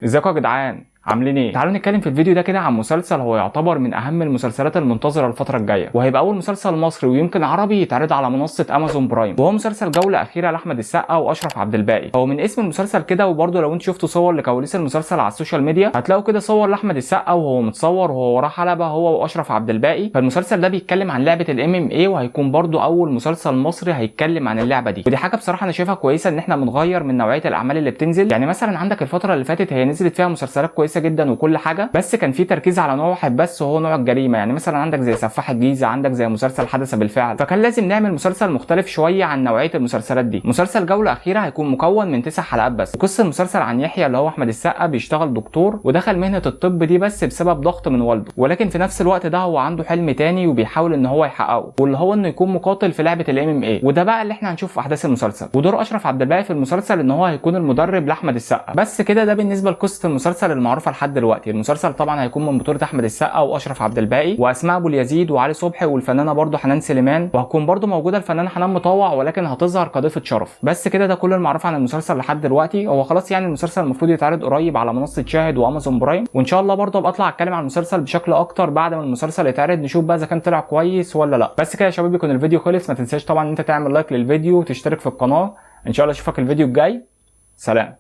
ازيكم يا جدعان؟ عاملين ايه؟ تعالوا نتكلم في الفيديو ده كده عن مسلسل هو يعتبر من اهم المسلسلات المنتظره الفتره الجايه، وهيبقى اول مسلسل مصري ويمكن عربي يتعرض على منصه امازون برايم، وهو مسلسل جوله اخيره لاحمد السقا واشرف عبد الباقي. هو من اسم المسلسل كده، وبرده لو انتوا شفتوا صور لكواليس المسلسل على السوشيال ميديا هتلاقوا كده صور لاحمد السقا وهو متصور وهو وراه حلبه هو واشرف عبد الباقي. فالمسلسل ده بيتكلم عن لعبه الام ام اي، وهيكون برده اول مسلسل مصري هيتكلم عن اللعبه دي، ودي حاجه بصراحه انا شايفها كويسه ان احنا بنغير من نوعيه الاعمال اللي بتنزل. يعني مثلا عندك الفتره اللي فاتت هي نزلت فيها مسلسلات كويسه جدا وكل حاجه، بس كان في تركيز على نوع واحد بس وهو نوع الجريمه. يعني مثلا عندك زي سفاح الجيزه، عندك زي مسلسل حدث بالفعل، فكان لازم نعمل مسلسل مختلف شويه عن نوعيه المسلسلات دي. مسلسل جوله اخيره هيكون مكون من 9 حلقات بس، وقصه المسلسل عن يحيى اللي هو احمد السقا بيشتغل دكتور ودخل مهنه الطب دي بس بسبب ضغط من والده، ولكن في نفس الوقت ده هو عنده حلم تاني وبيحاول ان هو يحققه، واللي هو انه يكون مقاتل في لعبه الام ام اي. وده بقى اللي احنا هنشوف في احداث المسلسل. ودور اشرف عبد الباقي في المسلسل ان هو هيكون المدرب لاحمد السقا. بس كده ده بالنسبه لقصه المسلسل المعروفه لحد دلوقتي. المسلسل طبعا هيكون من بطوله احمد السقا واشرف عبد الباقي واسماء ابو اليزيد وعلي صبحي والفنانه برضو حنان سليمان، وهتكون برضو موجوده الفنانه حنان مطوع ولكن هتظهر كضيفه شرف. بس كده ده كل المعروف عن المسلسل لحد دلوقتي. هو خلاص يعني المسلسل المفروض يتعرض قريب على منصه شاهد وامازون برايم، وان شاء الله برضو ابقى اطلع اتكلم عن المسلسل بشكل اكتر بعد ما المسلسل يتعرض، نشوف بقى اذا كان طلع كويس ولا لا. بس كده يا شباب يكون الفيديو خلص. ما تنساش طبعا ان انت تعمل لايك للفيديو وتشترك في القناه. ان شاء الله اشوفك الفيديو الجاي. سلام.